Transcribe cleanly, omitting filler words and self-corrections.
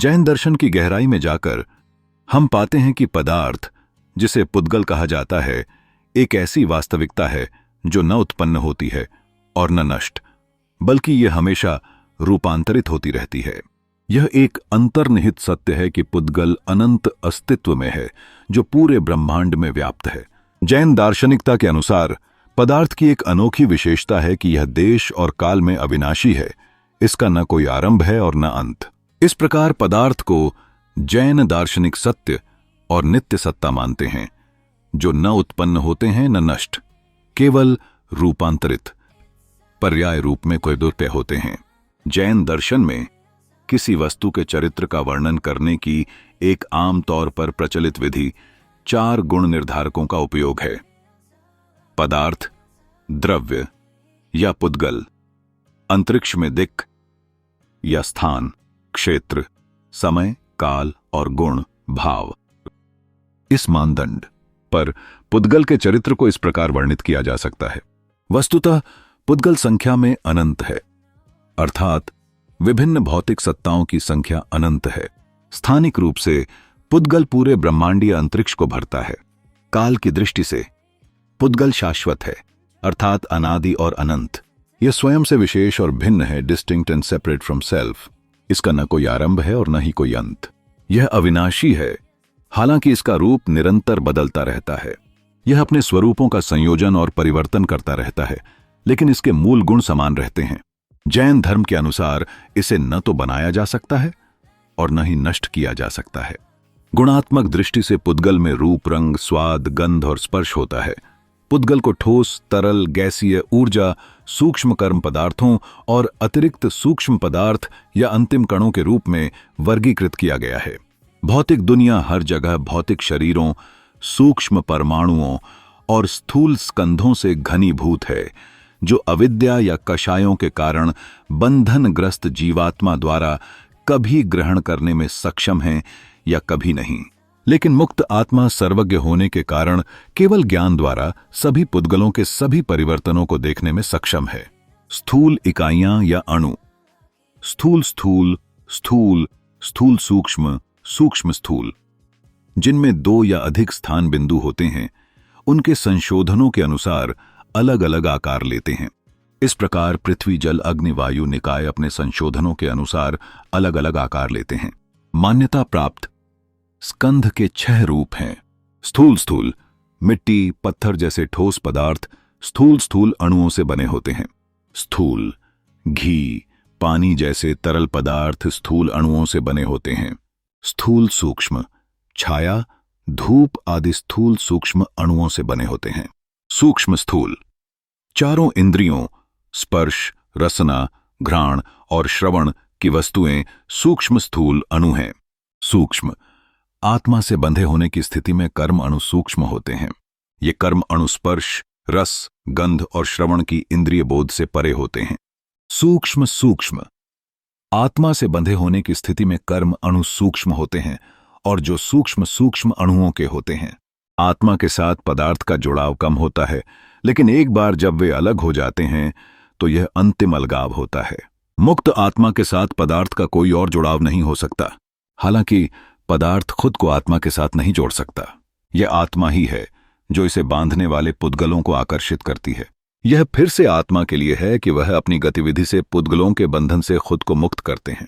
जैन दर्शन की गहराई में जाकर हम पाते हैं कि पदार्थ, जिसे पुद्गल कहा जाता है, एक ऐसी वास्तविकता है जो न उत्पन्न होती है और न नष्ट, बल्कि यह हमेशा रूपांतरित होती रहती है। यह एक अंतर्निहित सत्य है कि पुद्गल अनंत अस्तित्व में है, जो पूरे ब्रह्मांड में व्याप्त है। जैन दार्शनिकता के अनुसार पदार्थ की एक अनोखी विशेषता है कि यह देश और काल में अविनाशी है। इसका न कोई आरंभ है और न अंत। इस प्रकार पदार्थ को जैन दार्शनिक सत्य और नित्य सत्ता मानते हैं, जो न उत्पन्न होते हैं न नष्ट, केवल रूपांतरित पर्याय रूप में कोयदुर्पय होते हैं। जैन दर्शन में किसी वस्तु के चरित्र का वर्णन करने की एक आम तौर पर प्रचलित विधि 4 गुण निर्धारकों का उपयोग है: पदार्थ, द्रव्य या पुद्गल, अंतरिक्ष में दिक् या स्थान, क्षेत्र, समय, काल और गुण, भाव। इस मानदंड पर पुद्गल के चरित्र को इस प्रकार वर्णित किया जा सकता है। वस्तुतः पुद्गल संख्या में अनंत है, अर्थात विभिन्न भौतिक सत्ताओं की संख्या अनंत है। स्थानिक रूप से पुद्गल पूरे ब्रह्मांडीय अंतरिक्ष को भरता है। काल की दृष्टि से पुद्गल शाश्वत है, अर्थात अनादि और अनंत। यह स्वयं से विशेष और भिन्न है, distinct and separate from self. इसका न कोई आरंभ है और न ही कोई अंत। यह अविनाशी है, हालांकि इसका रूप निरंतर बदलता रहता है। यह अपने स्वरूपों का संयोजन और परिवर्तन करता रहता है, लेकिन इसके मूल गुण समान रहते हैं। जैन धर्म के अनुसार इसे न तो बनाया जा सकता है और न ही नष्ट किया जा सकता है। गुणात्मक दृष्टि से पुद्गल में रूप, रंग, स्वाद, गंध और स्पर्श होता है। पुद्गल को ठोस, तरल, गैसीय, ऊर्जा, सूक्ष्म कर्म पदार्थों और अतिरिक्त सूक्ष्म पदार्थ या अंतिम कणों के रूप में वर्गीकृत किया गया है। भौतिक दुनिया हर जगह भौतिक शरीरों, सूक्ष्म परमाणुओं और स्थूल स्कंधों से घनीभूत है, जो अविद्या या कषायों के कारण बंधनग्रस्त जीवात्मा द्वारा कभी ग्रहण करने में सक्षम हैं या कभी नहीं। लेकिन मुक्त आत्मा सर्वज्ञ होने के कारण केवल ज्ञान द्वारा सभी पुद्गलों के सभी परिवर्तनों को देखने में सक्षम है। स्थूल इकाइयां या अणु, स्थूल स्थूल, स्थूल स्थूल सूक्ष्म, सूक्ष्म स्थूल, जिनमें 2 या अधिक स्थान बिंदु होते हैं, उनके संशोधनों के अनुसार अलग अलग आकार लेते हैं। इस प्रकार पृथ्वी, जल, अग्नि, वायु निकाय अपने संशोधनों के अनुसार अलग अलग आकार लेते हैं। मान्यता प्राप्त स्कंध के 6 रूप हैं। स्थूल स्थूल, मिट्टी, पत्थर जैसे ठोस पदार्थ स्थूल स्थूल अणुओं से बने होते हैं। स्थूल घी, पानी जैसे तरल पदार्थ स्थूल अणुओं से बने होते हैं। स्थूल सूक्ष्म, छाया, धूप आदि स्थूल सूक्ष्म अणुओं से बने होते हैं। सूक्ष्म स्थूल, चारों इंद्रियों स्पर्श, रसना, घ्राण और श्रवण की वस्तुएं सूक्ष्म स्थूल अणु हैं। सूक्ष्म, आत्मा से बंधे होने की स्थिति में कर्म अणु सूक्ष्म होते हैं। ये कर्म अणु स्पर्श, रस, गंध और श्रवण की इंद्रिय बोध से परे होते हैं। सूक्ष्म सूक्ष्म, आत्मा से बंधे होने की स्थिति में कर्म अणु सूक्ष्म होते हैं और जो सूक्ष्म सूक्ष्म अणुओं के होते हैं। आत्मा के साथ पदार्थ का जुड़ाव कम होता है, लेकिन एक बार जब वे अलग हो जाते हैं तो यह अंतिम अलगाव होता है। मुक्त आत्मा के साथ पदार्थ का कोई और जुड़ाव नहीं हो सकता। हालांकि पदार्थ खुद को आत्मा के साथ नहीं जोड़ सकता। यह आत्मा ही है जो इसे बांधने वाले पुद्गलों को आकर्षित करती है। यह फिर से आत्मा के लिए है कि वह अपनी गतिविधि से पुद्गलों के बंधन से खुद को मुक्त करते हैं।